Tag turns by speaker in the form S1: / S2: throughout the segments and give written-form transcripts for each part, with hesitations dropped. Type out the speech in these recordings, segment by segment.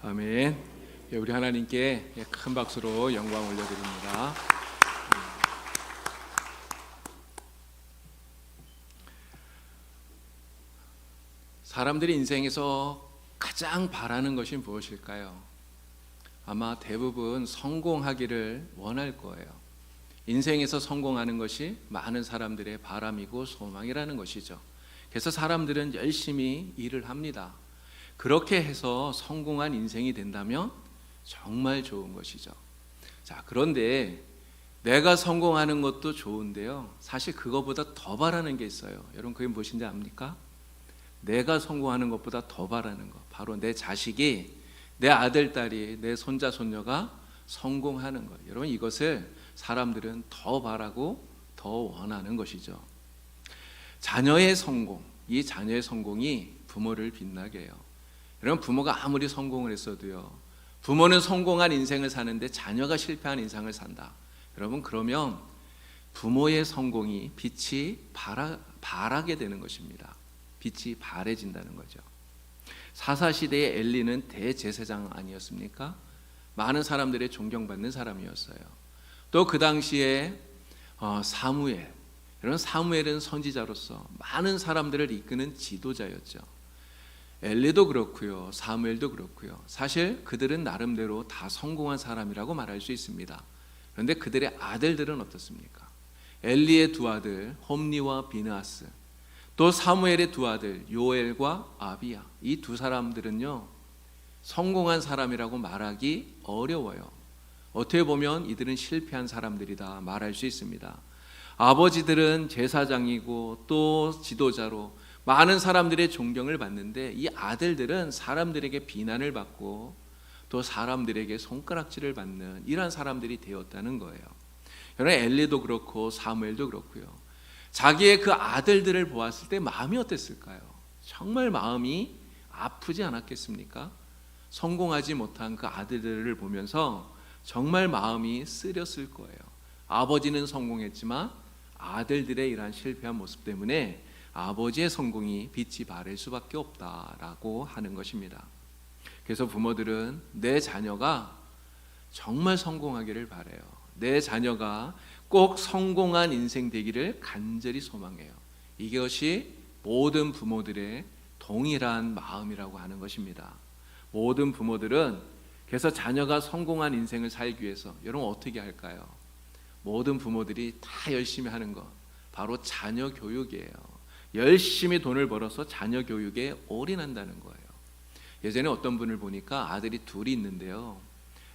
S1: 아멘. 우리 하나님께 큰 박수로 영광 올려드립니다. 사람들이 인생에서 가장 바라는 것이 무엇일까요? 아마 대부분 성공하기를 원할 거예요. 인생에서 성공하는 것이 많은 사람들의 바람이고 소망이라는 것이죠. 그래서 사람들은 열심히 일을 합니다. 그렇게 해서 성공한 인생이 된다면 정말 좋은 것이죠. 자, 그런데 내가 성공하는 것도 좋은데요, 사실 그거보다 더 바라는 게 있어요. 여러분 그게 무엇인지 압니까? 내가 성공하는 것보다 더 바라는 것, 바로 내 자식이, 내 아들, 딸이, 내 손자, 손녀가 성공하는 것. 여러분 이것을 사람들은 더 바라고 더 원하는 것이죠. 자녀의 성공, 이 자녀의 성공이 부모를 빛나게 해요. 여러분 부모가 아무리 성공을 했어도요, 부모는 성공한 인생을 사는데 자녀가 실패한 인생을 산다. 여러분 그러면 부모의 성공이 빛이 바라게 되는 것입니다. 빛이 바래진다는 거죠. 사사시대의 엘리는 대제사장 아니었습니까? 많은 사람들의 존경받는 사람이었어요. 또 그 당시에 사무엘, 여러분 사무엘은 선지자로서 많은 사람들을 이끄는 지도자였죠. 엘리도 그렇고요, 사무엘도 그렇고요. 사실 그들은 나름대로 다 성공한 사람이라고 말할 수 있습니다. 그런데 그들의 아들들은 어떻습니까? 엘리의 두 아들 홈니와 비느하스, 또 사무엘의 두 아들 요엘과 아비야, 이 두 사람들은요 성공한 사람이라고 말하기 어려워요. 어떻게 보면 이들은 실패한 사람들이다 말할 수 있습니다. 아버지들은 제사장이고 또 지도자로 많은 사람들의 존경을 받는데, 이 아들들은 사람들에게 비난을 받고 또 사람들에게 손가락질을 받는 이러한 사람들이 되었다는 거예요. 여러분 엘리도 그렇고 사무엘도 그렇고요, 자기의 그 아들들을 보았을 때 마음이 어땠을까요? 정말 마음이 아프지 않았겠습니까? 성공하지 못한 그 아들들을 보면서 정말 마음이 쓰렸을 거예요. 아버지는 성공했지만 아들들의 이러한 실패한 모습 때문에 아버지의 성공이 빛이 바랄 수밖에 없다라고 하는 것입니다. 그래서 부모들은 내 자녀가 정말 성공하기를 바라요. 내 자녀가 꼭 성공한 인생 되기를 간절히 소망해요. 이것이 모든 부모들의 동일한 마음이라고 하는 것입니다. 모든 부모들은 그래서 자녀가 성공한 인생을 살기 위해서 여러분 어떻게 할까요? 모든 부모들이 다 열심히 하는 것, 바로 자녀 교육이에요. 열심히 돈을 벌어서 자녀 교육에 올인한다는 거예요. 예전에 어떤 분을 보니까 아들이 둘이 있는데요,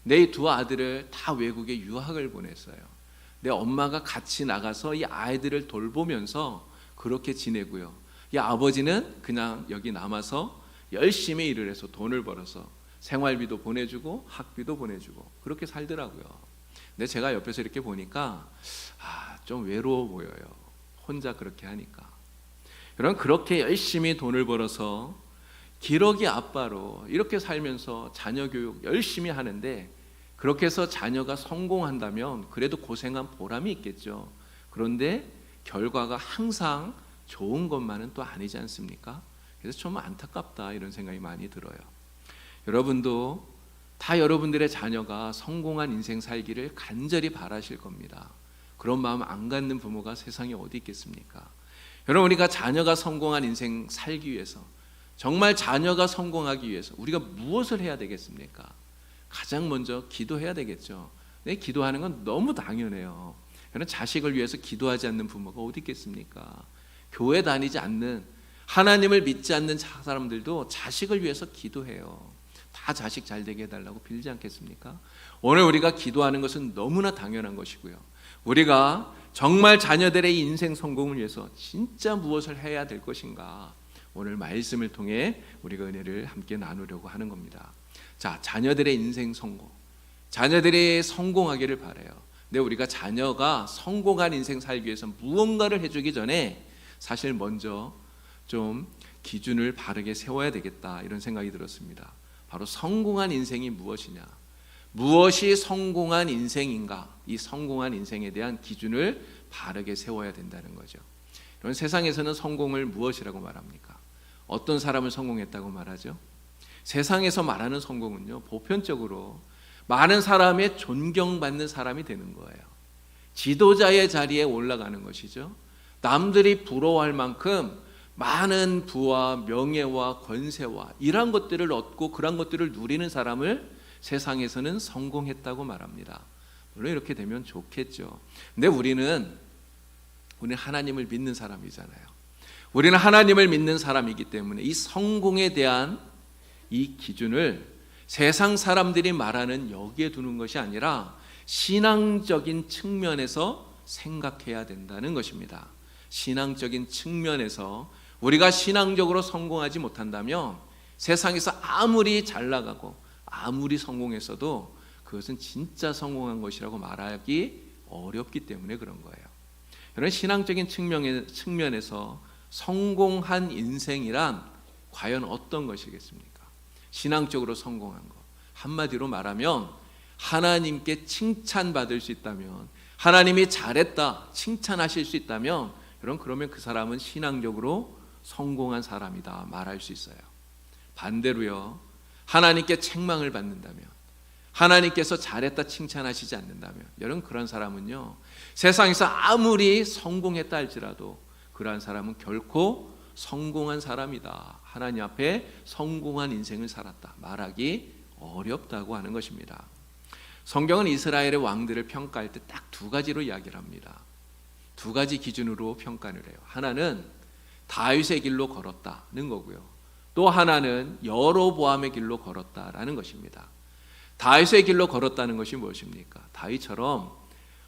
S1: 내 두 아들을 다 외국에 유학을 보냈어요. 내 엄마가 같이 나가서 이 아이들을 돌보면서 그렇게 지내고요, 이 아버지는 그냥 여기 남아서 열심히 일을 해서 돈을 벌어서 생활비도 보내주고 학비도 보내주고 그렇게 살더라고요. 근데 제가 옆에서 이렇게 보니까 좀 외로워 보여요. 혼자 그렇게 하니까. 여러분 그렇게 열심히 돈을 벌어서 기러기 아빠로 이렇게 살면서 자녀 교육 열심히 하는데, 그렇게 해서 자녀가 성공한다면 그래도 고생한 보람이 있겠죠. 그런데 결과가 항상 좋은 것만은 또 아니지 않습니까? 그래서 좀 안타깝다 이런 생각이 많이 들어요. 여러분도 다 여러분들의 자녀가 성공한 인생 살기를 간절히 바라실 겁니다. 그런 마음 안 갖는 부모가 세상에 어디 있겠습니까? 여러분 우리가 자녀가 성공한 인생 살기 위해서, 정말 자녀가 성공하기 위해서 우리가 무엇을 해야 되겠습니까? 가장 먼저 기도해야 되겠죠. 네, 기도하는 건 너무 당연해요. 여러분 자식을 위해서 기도하지 않는 부모가 어디 있겠습니까? 교회 다니지 않는, 하나님을 믿지 않는 사람들도 자식을 위해서 기도해요. 다 자식 잘 되게 해달라고 빌지 않겠습니까? 오늘 우리가 기도하는 것은 너무나 당연한 것이고요, 우리가 정말 자녀들의 인생 성공을 위해서 진짜 무엇을 해야 될 것인가, 오늘 말씀을 통해 우리가 은혜를 함께 나누려고 하는 겁니다. 자, 자녀들의 인생 성공, 자녀들이 성공하기를 바라요. 근데 우리가 자녀가 성공한 인생 살기 위해서 무언가를 해주기 전에 사실 먼저 좀 기준을 바르게 세워야 되겠다 이런 생각이 들었습니다. 바로 성공한 인생이 무엇이냐, 무엇이 성공한 인생인가, 이 성공한 인생에 대한 기준을 바르게 세워야 된다는 거죠. 여러분 세상에서는 성공을 무엇이라고 말합니까? 어떤 사람을 성공했다고 말하죠? 세상에서 말하는 성공은요, 보편적으로 많은 사람의 존경받는 사람이 되는 거예요. 지도자의 자리에 올라가는 것이죠. 남들이 부러워할 만큼 많은 부와 명예와 권세와 이러한 것들을 얻고 그러한 것들을 누리는 사람을 세상에서는 성공했다고 말합니다. 물론 이렇게 되면 좋겠죠. 근데 우리는 하나님을 믿는 사람이잖아요. 우리는 하나님을 믿는 사람이기 때문에 이 성공에 대한 이 기준을 세상 사람들이 말하는 여기에 두는 것이 아니라 신앙적인 측면에서 생각해야 된다는 것입니다. 신앙적인 측면에서 우리가 신앙적으로 성공하지 못한다면 세상에서 아무리 잘 나가고 아무리 성공했어도 그것은 진짜 성공한 것이라고 말하기 어렵기 때문에 그런 거예요. 이런 신앙적인 측면에서 성공한 인생이란 과연 어떤 것이겠습니까? 신앙적으로 성공한 것, 한마디로 말하면 하나님께 칭찬받을 수 있다면, 하나님이 잘했다 칭찬하실 수 있다면 그러면 그 사람은 신앙적으로 성공한 사람이다 말할 수 있어요. 반대로요, 하나님께 책망을 받는다면, 하나님께서 잘했다 칭찬하시지 않는다면 여러분, 그런 사람은요, 세상에서 아무리 성공했다 할지라도 그러한 사람은 결코 성공한 사람이다, 하나님 앞에 성공한 인생을 살았다 말하기 어렵다고 하는 것입니다. 성경은 이스라엘의 왕들을 평가할 때 딱 두 가지로 이야기를 합니다. 두 가지 기준으로 평가를 해요. 하나는 다윗의 길로 걸었다는 거고요, 또 하나는 여로보암의 길로 걸었다라는 것입니다. 다윗의 길로 걸었다는 것이 무엇입니까? 다윗처럼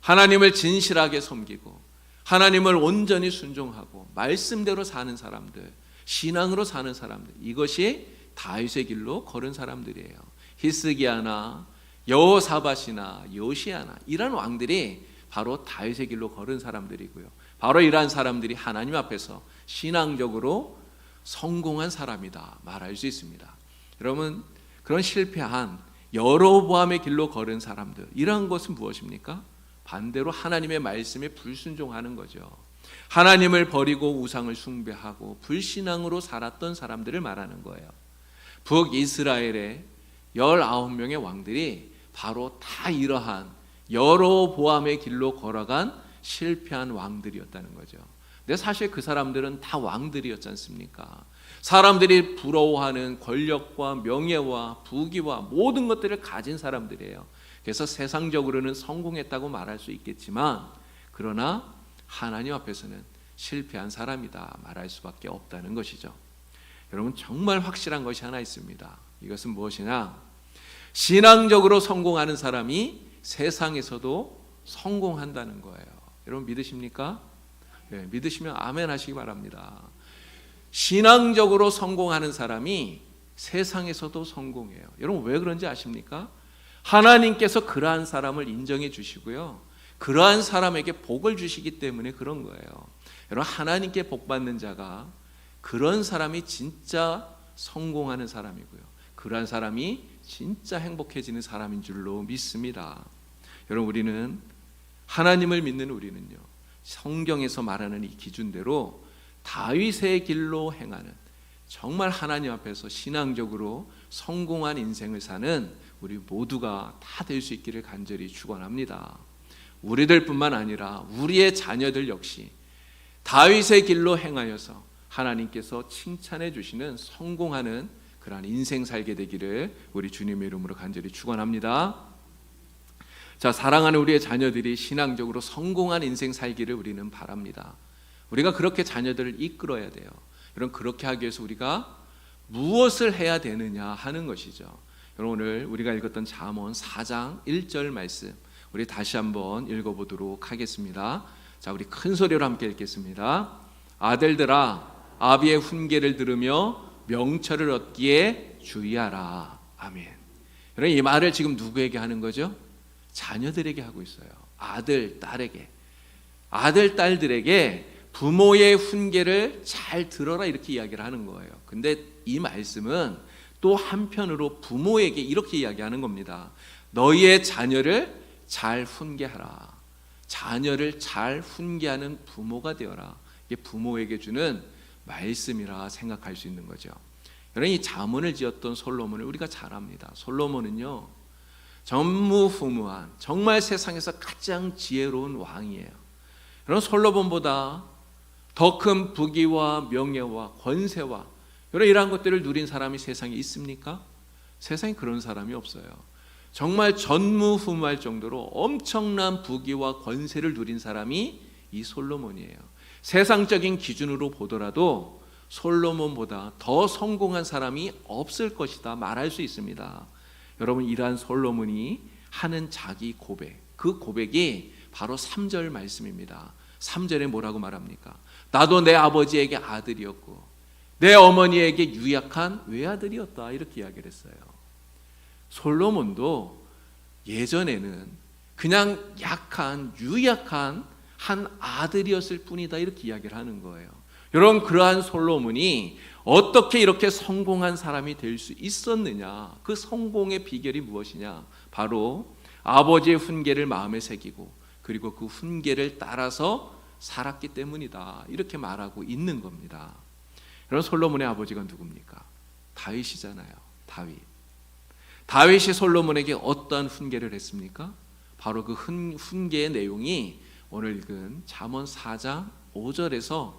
S1: 하나님을 진실하게 섬기고 하나님을 온전히 순종하고 말씀대로 사는 사람들, 신앙으로 사는 사람들, 이것이 다윗의 길로 걸은 사람들이에요. 히스기야나 여호사밧이나 요시야나 이런 왕들이 바로 다윗의 길로 걸은 사람들이고요, 바로 이러한 사람들이 하나님 앞에서 신앙적으로 성공한 사람이다 말할 수 있습니다. 여러분, 그런 실패한 여로보암의 길로 걸은 사람들, 이러한 것은 무엇입니까? 반대로 하나님의 말씀에 불순종하는 거죠. 하나님을 버리고 우상을 숭배하고 불신앙으로 살았던 사람들을 말하는 거예요. 북이스라엘의 19명의 왕들이 바로 다 이러한 여로보암의 길로 걸어간 실패한 왕들이었다는 거죠. 근데 사실 그 사람들은 다 왕들이었지 않습니까? 사람들이 부러워하는 권력과 명예와 부귀와 모든 것들을 가진 사람들이에요. 그래서 세상적으로는 성공했다고 말할 수 있겠지만, 그러나 하나님 앞에서는 실패한 사람이다 말할 수밖에 없다는 것이죠. 여러분, 정말 확실한 것이 하나 있습니다. 이것은 무엇이냐? 신앙적으로 성공하는 사람이 세상에서도 성공한다는 거예요. 여러분 믿으십니까? 네, 믿으시면 아멘 하시기 바랍니다. 신앙적으로 성공하는 사람이 세상에서도 성공해요. 여러분 왜 그런지 아십니까? 하나님께서 그러한 사람을 인정해 주시고요, 그러한 사람에게 복을 주시기 때문에 그런 거예요. 여러분, 하나님께 복 받는 자가 그런 사람이 진짜 성공하는 사람이고요, 그러한 사람이 진짜 행복해지는 사람인 줄로 믿습니다. 여러분, 우리는 하나님을 믿는 우리는요, 성경에서 말하는 이 기준대로 다윗의 길로 행하는, 정말 하나님 앞에서 신앙적으로 성공한 인생을 사는 우리 모두가 다 될 수 있기를 간절히 축원합니다. 우리들뿐만 아니라 우리의 자녀들 역시 다윗의 길로 행하여서 하나님께서 칭찬해 주시는 성공하는 그러한 인생 살게 되기를 우리 주님의 이름으로 간절히 축원합니다. 자, 사랑하는 우리의 자녀들이 신앙적으로 성공한 인생 살기를 우리는 바랍니다. 우리가 그렇게 자녀들을 이끌어야 돼요. 여러분, 그렇게 하기 위해서 우리가 무엇을 해야 되느냐 하는 것이죠. 여러분, 오늘 우리가 읽었던 잠언 4장 1절 말씀 우리 다시 한번 읽어보도록 하겠습니다. 자, 우리 큰 소리로 함께 읽겠습니다. 아들들아, 아비의 훈계를 들으며 명철을 얻기에 주의하라. 아멘. 여러분, 이 말을 지금 누구에게 하는 거죠? 자녀들에게 하고 있어요. 아들, 딸에게. 아들, 딸들에게 부모의 훈계를 잘 들어라 이렇게 이야기를 하는 거예요. 근데 이 말씀은 또 한편으로 부모에게 이렇게 이야기하는 겁니다. 너희의 자녀를 잘 훈계하라. 자녀를 잘 훈계하는 부모가 되어라. 이게 부모에게 주는 말씀이라 생각할 수 있는 거죠. 여러분, 이 잠언을 지었던 솔로몬을 우리가 잘 압니다. 솔로몬은요, 전무후무한 정말 세상에서 가장 지혜로운 왕이에요. 여러분, 솔로몬보다 더 큰 부귀와 명예와 권세와 여러분 이러한 것들을 누린 사람이 세상에 있습니까? 세상에 그런 사람이 없어요. 정말 전무후무할 정도로 엄청난 부귀와 권세를 누린 사람이 이 솔로몬이에요. 세상적인 기준으로 보더라도 솔로몬보다 더 성공한 사람이 없을 것이다 말할 수 있습니다. 여러분, 이러한 솔로몬이 하는 자기 고백, 그 고백이 바로 3절 말씀입니다. 3절에 뭐라고 말합니까? 나도 내 아버지에게 아들이었고 내 어머니에게 유약한 외아들이었다, 이렇게 이야기를 했어요. 솔로몬도 예전에는 그냥 약한 유약한 한 아들이었을 뿐이다, 이렇게 이야기를 하는 거예요. 여러분, 그러한 솔로몬이 어떻게 이렇게 성공한 사람이 될 수 있었느냐? 그 성공의 비결이 무엇이냐? 바로 아버지의 훈계를 마음에 새기고 그리고 그 훈계를 따라서 살았기 때문이다, 이렇게 말하고 있는 겁니다. 여러분, 솔로몬의 아버지가 누굽니까? 다윗이잖아요. 다윗이 솔로몬에게 어떠한 훈계를 했습니까? 바로 그 훈계의 내용이 오늘 읽은 잠언 4장 5절에서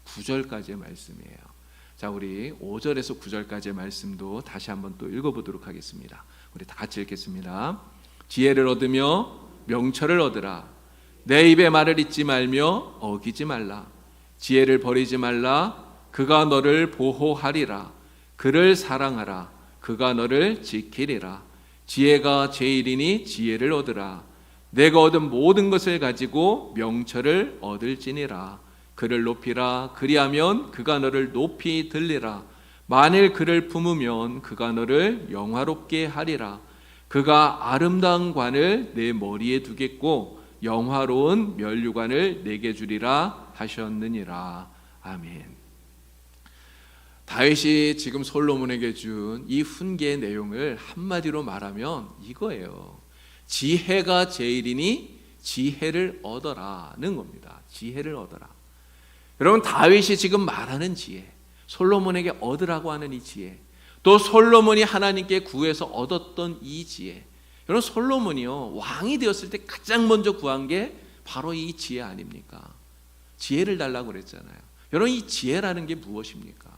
S1: 9절까지의 말씀이에요. 자, 우리 5절에서 9절까지의 말씀도 다시 한번 또 읽어보도록 하겠습니다. 우리 다 같이 읽겠습니다. 지혜를 얻으며 명철을 얻으라. 내 입의 말을 잊지 말며 어기지 말라. 지혜를 버리지 말라. 그가 너를 보호하리라. 그를 사랑하라. 그가 너를 지키리라. 지혜가 제일이니 지혜를 얻으라. 내가 얻은 모든 것을 가지고 명철을 얻을지니라. 그를 높이라. 그리하면 그가 너를 높이 들리라. 만일 그를 품으면 그가 너를 영화롭게 하리라. 그가 아름다운 관을 내 머리에 두겠고 영화로운 면류관을 내게 주리라 하셨느니라. 아멘. 다윗이 지금 솔로몬에게 준 이 훈계의 내용을 한마디로 말하면 이거예요. 지혜가 제일이니 지혜를 얻어라는 겁니다. 지혜를 얻어라. 여러분, 다윗이 지금 말하는 지혜, 솔로몬에게 얻으라고 하는 이 지혜, 또 솔로몬이 하나님께 구해서 얻었던 이 지혜, 여러분, 솔로몬이요 왕이 되었을 때 가장 먼저 구한 게 바로 이 지혜 아닙니까? 지혜를 달라고 그랬잖아요. 여러분, 이 지혜라는 게 무엇입니까?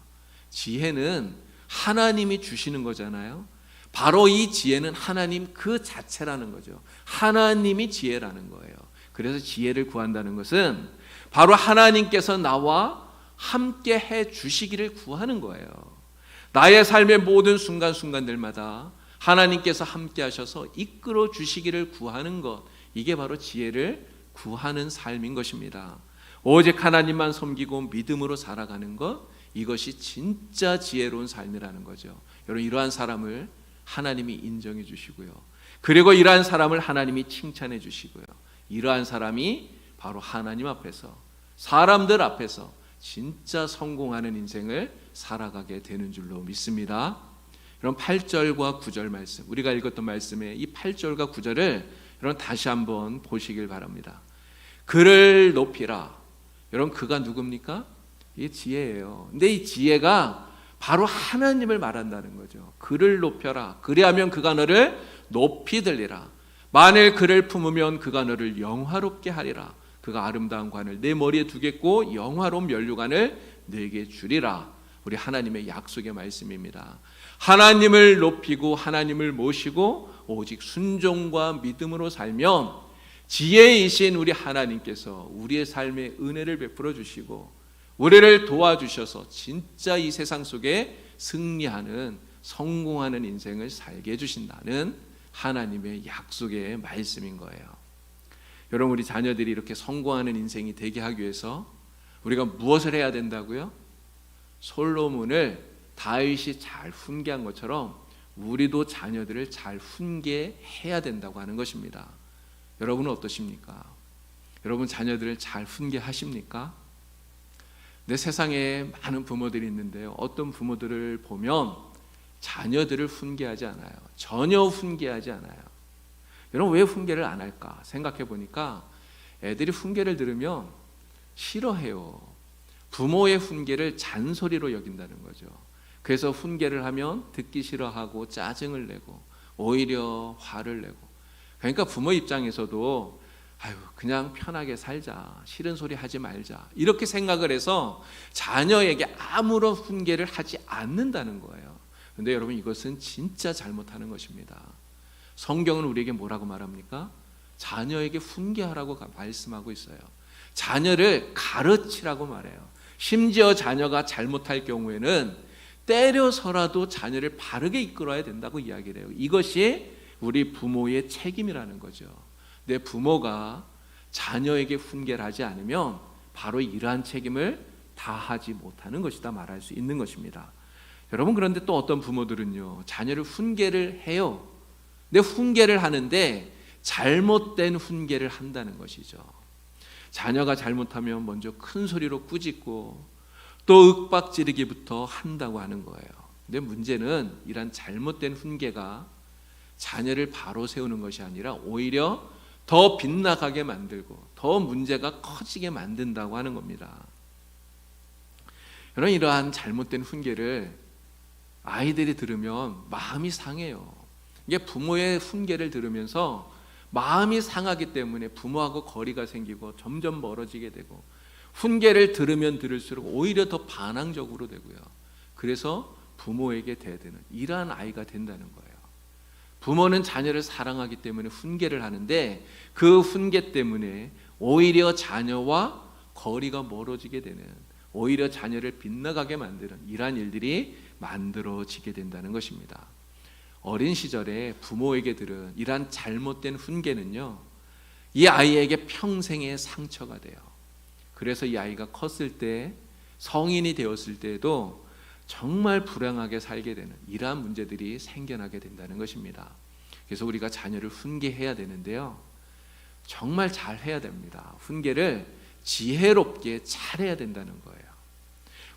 S1: 지혜는 하나님이 주시는 거잖아요. 바로 이 지혜는 하나님 그 자체라는 거죠. 하나님이 지혜라는 거예요. 그래서 지혜를 구한다는 것은 바로 하나님께서 나와 함께 해 주시기를 구하는 거예요. 나의 삶의 모든 순간순간들마다 하나님께서 함께 하셔서 이끌어 주시기를 구하는 것, 이게 바로 지혜를 구하는 삶인 것입니다. 오직 하나님만 섬기고 믿음으로 살아가는 것, 이것이 진짜 지혜로운 삶이라는 거죠. 여러분, 이러한 사람을 하나님이 인정해 주시고요, 그리고 이러한 사람을 하나님이 칭찬해 주시고요, 이러한 사람이 바로 하나님 앞에서, 사람들 앞에서 진짜 성공하는 인생을 살아가게 되는 줄로 믿습니다. 여러분, 8절과 9절 말씀, 우리가 읽었던 말씀에 이 8절과 9절을 여러분 다시 한번 보시길 바랍니다. 그를 높이라. 여러분, 그가 누굽니까? 이게 지혜예요. 근데 이 지혜가 바로 하나님을 말한다는 거죠. 그를 높여라. 그리하면 그가 너를 높이 들리라. 만일 그를 품으면 그가 너를 영화롭게 하리라. 그가 아름다운 관을 내 머리에 두겠고 영화로운 면류관을 내게 주리라. 우리 하나님의 약속의 말씀입니다. 하나님을 높이고 하나님을 모시고 오직 순종과 믿음으로 살면 지혜이신 우리 하나님께서 우리의 삶에 은혜를 베풀어 주시고 우리를 도와주셔서 진짜 이 세상 속에 승리하는, 성공하는 인생을 살게 해주신다는 하나님의 약속의 말씀인 거예요. 여러분, 우리 자녀들이 이렇게 성공하는 인생이 되게 하기 위해서 우리가 무엇을 해야 된다고요? 솔로몬을 다윗이 잘 훈계한 것처럼 우리도 자녀들을 잘 훈계해야 된다고 하는 것입니다. 여러분은 어떠십니까? 여러분, 자녀들을 잘 훈계하십니까? 내 세상에 많은 부모들이 있는데요, 어떤 부모들을 보면 자녀들을 훈계하지 않아요. 전혀 훈계하지 않아요. 여러분, 왜 훈계를 안 할까 생각해 보니까 애들이 훈계를 들으면 싫어해요. 부모의 훈계를 잔소리로 여긴다는 거죠. 그래서 훈계를 하면 듣기 싫어하고 짜증을 내고 오히려 화를 내고, 그러니까 부모 입장에서도 아유 그냥 편하게 살자, 싫은 소리 하지 말자, 이렇게 생각을 해서 자녀에게 아무런 훈계를 하지 않는다는 거예요. 그런데 여러분, 이것은 진짜 잘못하는 것입니다. 성경은 우리에게 뭐라고 말합니까? 자녀에게 훈계하라고 말씀하고 있어요. 자녀를 가르치라고 말해요. 심지어 자녀가 잘못할 경우에는 때려서라도 자녀를 바르게 이끌어야 된다고 이야기를 해요. 이것이 우리 부모의 책임이라는 거죠. 내 부모가 자녀에게 훈계를 하지 않으면 바로 이러한 책임을 다하지 못하는 것이다 말할 수 있는 것입니다. 여러분, 그런데 또 어떤 부모들은요, 자녀를 훈계를 해요. 근데 훈계를 하는데 잘못된 훈계를 한다는 것이죠. 자녀가 잘못하면 먼저 큰 소리로 꾸짖고 또 윽박지르기부터 한다고 하는 거예요. 근데 문제는 이런 잘못된 훈계가 자녀를 바로 세우는 것이 아니라 오히려 더 빗나가게 만들고 더 문제가 커지게 만든다고 하는 겁니다. 여러분, 이러한 잘못된 훈계를 아이들이 들으면 마음이 상해요. 이게 부모의 훈계를 들으면서 마음이 상하기 때문에 부모하고 거리가 생기고 점점 멀어지게 되고, 훈계를 들으면 들을수록 오히려 더 반항적으로 되고요. 그래서 부모에게 대드는 이러한 아이가 된다는 거예요. 부모는 자녀를 사랑하기 때문에 훈계를 하는데 그 훈계 때문에 오히려 자녀와 거리가 멀어지게 되는, 오히려 자녀를 빗나가게 만드는 이러한 일들이 만들어지게 된다는 것입니다. 어린 시절에 부모에게 들은 이러한 잘못된 훈계는요, 이 아이에게 평생의 상처가 돼요. 그래서 이 아이가 컸을 때, 성인이 되었을 때에도 정말 불행하게 살게 되는 이러한 문제들이 생겨나게 된다는 것입니다. 그래서 우리가 자녀를 훈계해야 되는데요, 정말 잘 해야 됩니다. 훈계를 지혜롭게 잘해야 된다는 거예요.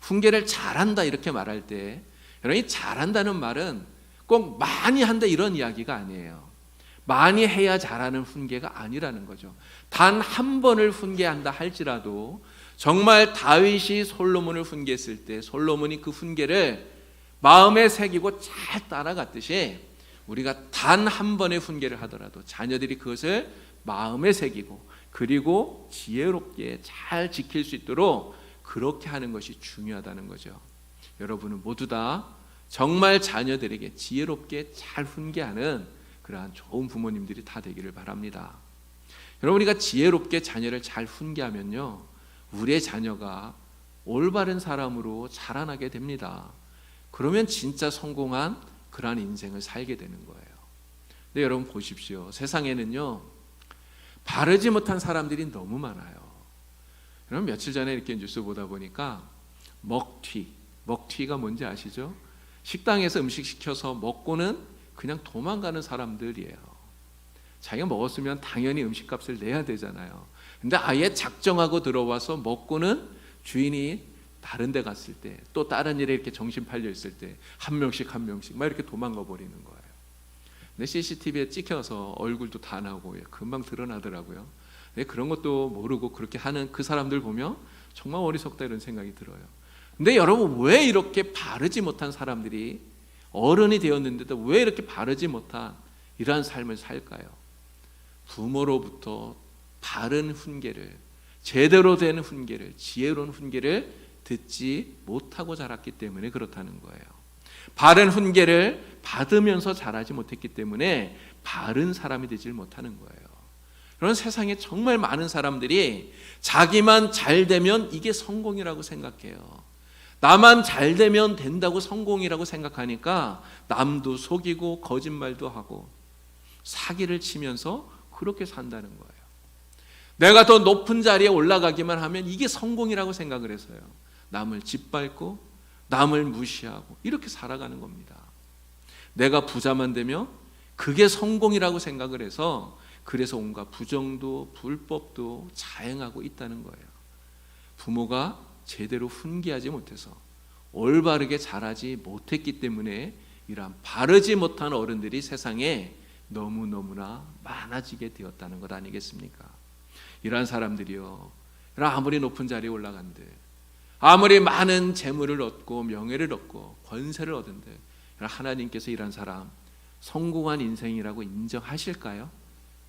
S1: 훈계를 잘한다 이렇게 말할 때, 여러분, 이 잘한다는 말은 꼭 많이 한다 이런 이야기가 아니에요. 많이 해야 잘하는 훈계가 아니라는 거죠. 단 한 번을 훈계한다 할지라도, 정말 다윗이 솔로몬을 훈계했을 때 솔로몬이 그 훈계를 마음에 새기고 잘 따라갔듯이, 우리가 단 한 번의 훈계를 하더라도 자녀들이 그것을 마음에 새기고 그리고 지혜롭게 잘 지킬 수 있도록 그렇게 하는 것이 중요하다는 거죠. 여러분은 모두 다 정말 자녀들에게 지혜롭게 잘 훈계하는 그러한 좋은 부모님들이 다 되기를 바랍니다. 여러분, 우리가 지혜롭게 자녀를 잘 훈계하면요, 우리의 자녀가 올바른 사람으로 자라나게 됩니다. 그러면 진짜 성공한 그러한 인생을 살게 되는 거예요. 근데 여러분 보십시오. 세상에는요, 바르지 못한 사람들이 너무 많아요. 여러분, 며칠 전에 이렇게 뉴스 보다 보니까 먹튀가 뭔지 아시죠? 식당에서 음식 시켜서 먹고는 그냥 도망가는 사람들이에요. 자기가 먹었으면 당연히 음식값을 내야 되잖아요. 근데 아예 작정하고 들어와서 먹고는 주인이 다른 데 갔을 때, 또 다른 일에 이렇게 정신 팔려 있을 때 한 명씩 막 이렇게 도망가 버리는 거예요. 근데 CCTV에 찍혀서 얼굴도 다 나오고 금방 드러나더라고요. 근데 그런 것도 모르고 그렇게 하는 그 사람들 보면 정말 어리석다 이런 생각이 들어요. 근데 여러분, 왜 이렇게 바르지 못한 사람들이 어른이 되었는데도 왜 이렇게 바르지 못한 이러한 삶을 살까요? 부모로부터 바른 훈계를, 제대로 된 훈계를, 지혜로운 훈계를 듣지 못하고 자랐기 때문에 그렇다는 거예요. 바른 훈계를 받으면서 자라지 못했기 때문에 바른 사람이 되질 못하는 거예요. 그런 세상에 정말 많은 사람들이 자기만 잘 되면 이게 성공이라고 생각해요. 나만 잘 되면 된다고 성공이라고 생각하니까 남도 속이고 거짓말도 하고 사기를 치면서 그렇게 산다는 거예요. 내가 더 높은 자리에 올라가기만 하면 이게 성공이라고 생각을 해서요, 남을 짓밟고 남을 무시하고 이렇게 살아가는 겁니다. 내가 부자만 되면 그게 성공이라고 생각을 해서 그래서 온갖 부정도 불법도 자행하고 있다는 거예요. 부모가 제대로 훈계하지 못해서 올바르게 자라지 못했기 때문에 이러한 바르지 못한 어른들이 세상에 너무너무나 많아지게 되었다는 것 아니겠습니까? 이러한 사람들이요, 아무리 높은 자리에 올라간들, 아무리 많은 재물을 얻고 명예를 얻고 권세를 얻은데 하나님께서 이런 사람 성공한 인생이라고 인정하실까요?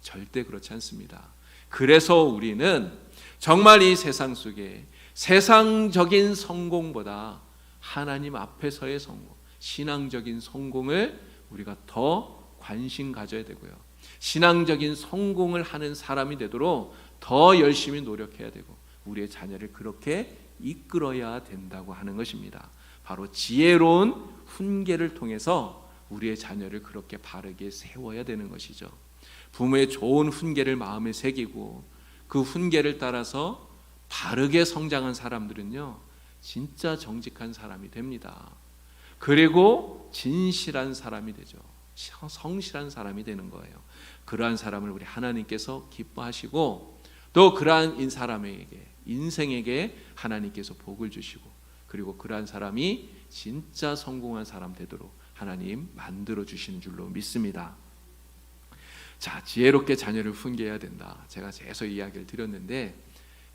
S1: 절대 그렇지 않습니다. 그래서 우리는 정말 이 세상 속에 세상적인 성공보다 하나님 앞에서의 성공, 신앙적인 성공을 우리가 더 관심 가져야 되고요. 신앙적인 성공을 하는 사람이 되도록 더 열심히 노력해야 되고 우리의 자녀를 그렇게 이끌어야 된다고 하는 것입니다. 바로 지혜로운 훈계를 통해서 우리의 자녀를 그렇게 바르게 세워야 되는 것이죠. 부모의 좋은 훈계를 마음에 새기고 그 훈계를 따라서 바르게 성장한 사람들은요, 진짜 정직한 사람이 됩니다. 그리고 진실한 사람이 되죠. 성실한 사람이 되는 거예요. 그러한 사람을 우리 하나님께서 기뻐하시고 또 그러한 사람에게 인생에게 하나님께서 복을 주시고 그리고 그러한 사람이 진짜 성공한 사람 되도록 하나님 만들어 주시는 줄로 믿습니다. 자, 지혜롭게 자녀를 훈계해야 된다. 제가 계속 이야기를 드렸는데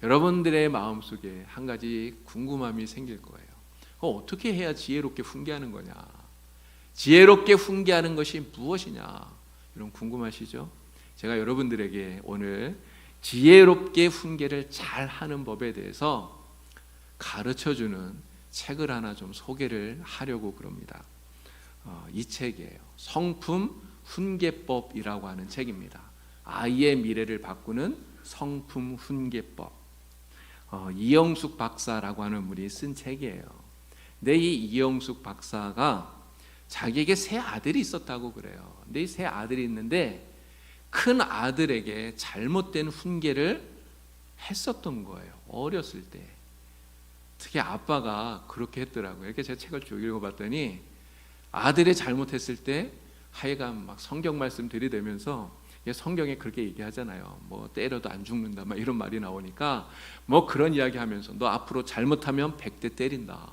S1: 여러분들의 마음속에 한 가지 궁금함이 생길 거예요. 어떻게 해야 지혜롭게 훈계하는 거냐? 지혜롭게 훈계하는 것이 무엇이냐? 이런 궁금하시죠? 제가 여러분들에게 오늘 지혜롭게 훈계를 잘 하는 법에 대해서 가르쳐주는 책을 하나 좀 소개를 하려고 그럽니다. 이 책이에요. 성품 훈계법이라고 하는 책입니다. 아이의 미래를 바꾸는 성품 훈계법. 이영숙 박사라고 하는 분이 쓴 책이에요. 근데 이 이영숙 박사가 자기에게 세 아들이 있었다고 그래요. 근데 이 세 아들이 있는데 큰 아들에게 잘못된 훈계를 했었던 거예요. 어렸을 때. 특히 아빠가 그렇게 했더라고요. 이렇게 제 책을 쭉 읽어봤더니 아들이 잘못했을 때 하여간 막 성경 말씀 들이대면서 성경에 그렇게 얘기하잖아요. 뭐 때려도 안 죽는다 막 이런 말이 나오니까 뭐 그런 이야기 하면서 너 앞으로 잘못하면 100대 때린다.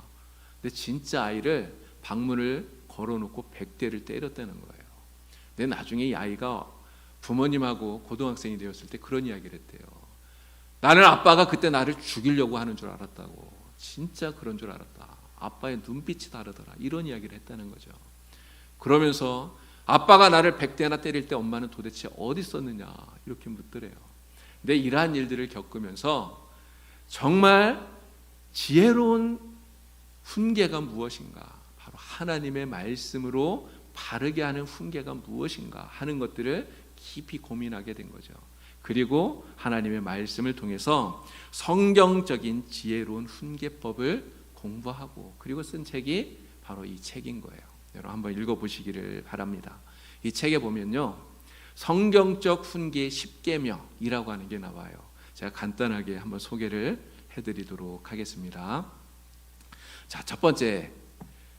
S1: 근데 진짜 아이를 방문을 걸어놓고 100대를 때렸다는 거예요. 근데 나중에 이 아이가 부모님하고 고등학생이 되었을 때 그런 이야기를 했대요. 나는 아빠가 그때 나를 죽이려고 하는 줄 알았다고. 진짜 그런 줄 알았다. 아빠의 눈빛이 다르더라. 이런 이야기를 했다는 거죠. 그러면서 아빠가 나를 100대나 때릴 때 엄마는 도대체 어디 있었느냐 이렇게 묻더래요. 근데 이러한 일들을 겪으면서 정말 지혜로운 훈계가 무엇인가, 바로 하나님의 말씀으로 바르게 하는 훈계가 무엇인가 하는 것들을 깊이 고민하게 된 거죠. 그리고 하나님의 말씀을 통해서 성경적인 지혜로운 훈계법을 공부하고 그리고 쓴 책이 바로 이 책인 거예요. 여러분 한번 읽어보시기를 바랍니다. 이 책에 보면요, 성경적 훈계 10계명이라고 하는 게 나와요. 제가 간단하게 한번 소개를 해드리도록 하겠습니다. 자, 첫 번째,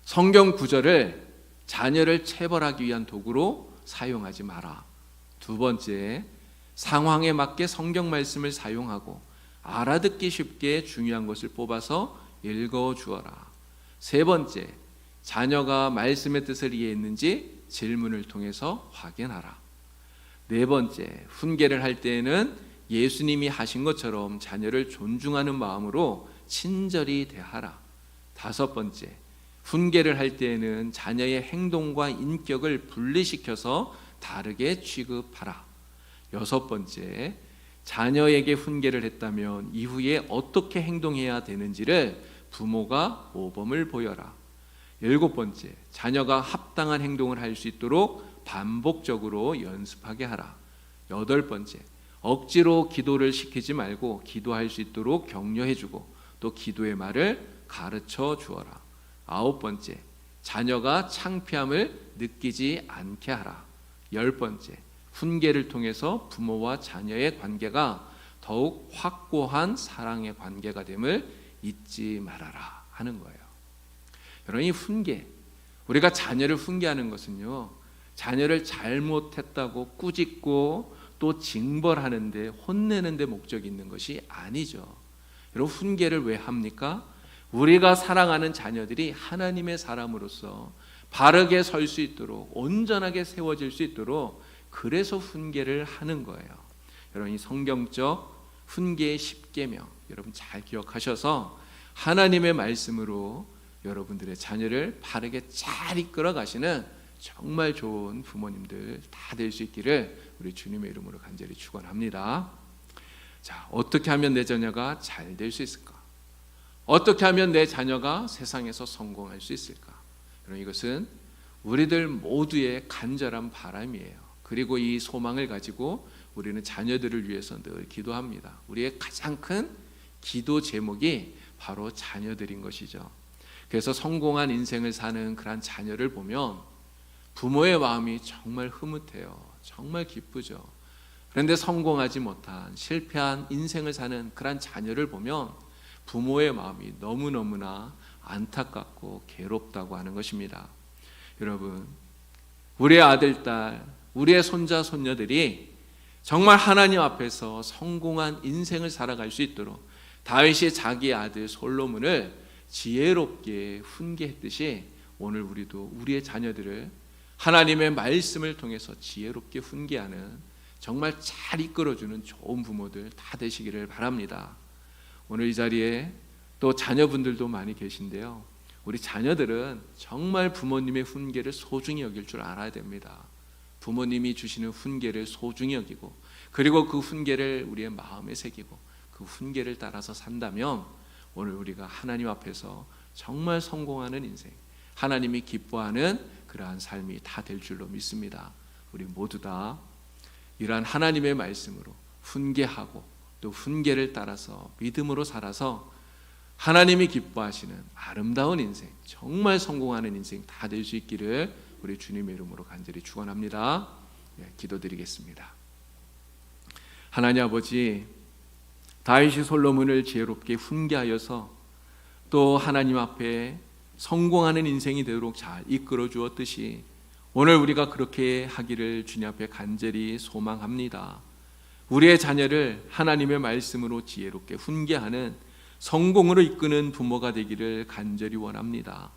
S1: 성경 구절을 자녀를 체벌하기 위한 도구로 사용하지 마라. 두 번째, 상황에 맞게 성경 말씀을 사용하고 알아듣기 쉽게 중요한 것을 뽑아서 읽어주어라. 세 번째, 자녀가 말씀의 뜻을 이해했는지 질문을 통해서 확인하라. 네 번째, 훈계를 할 때에는 예수님이 하신 것처럼 자녀를 존중하는 마음으로 친절히 대하라. 다섯 번째, 훈계를 할 때에는 자녀의 행동과 인격을 분리시켜서 다르게 취급하라. 여섯 번째, 자녀에게 훈계를 했다면 이후에 어떻게 행동해야 되는지를 부모가 모범을 보여라. 일곱 번째, 자녀가 합당한 행동을 할 수 있도록 반복적으로 연습하게 하라. 여덟 번째, 억지로 기도를 시키지 말고 기도할 수 있도록 격려해주고 또 기도의 말을 가르쳐 주어라. 아홉 번째, 자녀가 창피함을 느끼지 않게 하라. 열 번째, 훈계를 통해서 부모와 자녀의 관계가 더욱 확고한 사랑의 관계가 됨을 잊지 말아라 하는 거예요. 여러분, 이 훈계, 우리가 자녀를 훈계하는 것은요, 자녀를 잘못했다고 꾸짖고 또 징벌하는데 혼내는데 목적이 있는 것이 아니죠. 여러분, 훈계를 왜 합니까? 우리가 사랑하는 자녀들이 하나님의 사람으로서 바르게 설 수 있도록, 온전하게 세워질 수 있도록 그래서 훈계를 하는 거예요. 여러분, 이 성경적 훈계의 10계명 여러분 잘 기억하셔서 하나님의 말씀으로 여러분들의 자녀를 바르게 잘 이끌어 가시는 정말 좋은 부모님들 다 될 수 있기를 우리 주님의 이름으로 간절히 축원합니다. 자, 어떻게 하면 내 자녀가 잘 될 수 있을까? 어떻게 하면 내 자녀가 세상에서 성공할 수 있을까? 그럼 이것은 우리들 모두의 간절한 바람이에요. 그리고 이 소망을 가지고 우리는 자녀들을 위해서 늘 기도합니다. 우리의 가장 큰 기도 제목이 바로 자녀들인 것이죠. 그래서 성공한 인생을 사는 그런 자녀를 보면 부모의 마음이 정말 흐뭇해요. 정말 기쁘죠. 그런데 성공하지 못한 실패한 인생을 사는 그런 자녀를 보면 부모의 마음이 너무너무나 안타깝고 괴롭다고 하는 것입니다. 여러분, 우리의 아들, 딸, 우리의 손자, 손녀들이 정말 하나님 앞에서 성공한 인생을 살아갈 수 있도록 다윗이 자기 아들 솔로몬을 지혜롭게 훈계했듯이 오늘 우리도 우리의 자녀들을 하나님의 말씀을 통해서 지혜롭게 훈계하는 정말 잘 이끌어주는 좋은 부모들 다 되시기를 바랍니다. 오늘 이 자리에 또 자녀분들도 많이 계신데요. 우리 자녀들은 정말 부모님의 훈계를 소중히 여길 줄 알아야 됩니다. 부모님이 주시는 훈계를 소중히 여기고 그리고 그 훈계를 우리의 마음에 새기고 그 훈계를 따라서 산다면 오늘 우리가 하나님 앞에서 정말 성공하는 인생, 하나님이 기뻐하는 그러한 삶이 다 될 줄로 믿습니다. 우리 모두 다 이러한 하나님의 말씀으로 훈계하고 또 훈계를 따라서 믿음으로 살아서 하나님이 기뻐하시는 아름다운 인생, 정말 성공하는 인생 다 될 수 있기를 우리 주님의 이름으로 간절히 축원합니다. 기도드리겠습니다. 하나님 아버지, 다윗이 솔로몬을 지혜롭게 훈계하여서 또 하나님 앞에 성공하는 인생이 되도록 잘 이끌어 주었듯이 오늘 우리가 그렇게 하기를 주님 앞에 간절히 소망합니다. 우리의 자녀를 하나님의 말씀으로 지혜롭게 훈계하는 성공으로 이끄는 부모가 되기를 간절히 원합니다.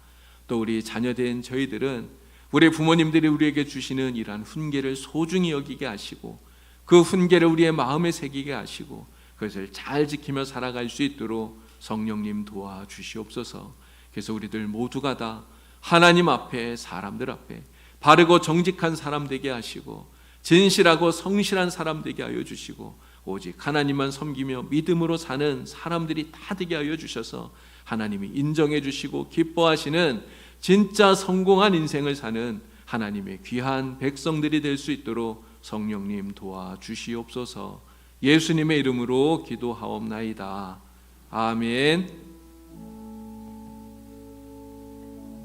S1: 또 우리 자녀된 저희들은 우리 부모님들이 우리에게 주시는 이러한 훈계를 소중히 여기게 하시고 그 훈계를 우리의 마음에 새기게 하시고 그것을 잘 지키며 살아갈 수 있도록 성령님 도와주시옵소서. 그래서 우리들 모두가 다 하나님 앞에 사람들 앞에 바르고 정직한 사람 되게 하시고 진실하고 성실한 사람 되게 하여 주시고 오직 하나님만 섬기며 믿음으로 사는 사람들이 다 되게 하여 주셔서 하나님이 인정해 주시고 기뻐하시는 진짜 성공한 인생을 사는 하나님의 귀한 백성들이 될 수 있도록 성령님 도와주시옵소서. 예수님의 이름으로 기도하옵나이다. 아멘.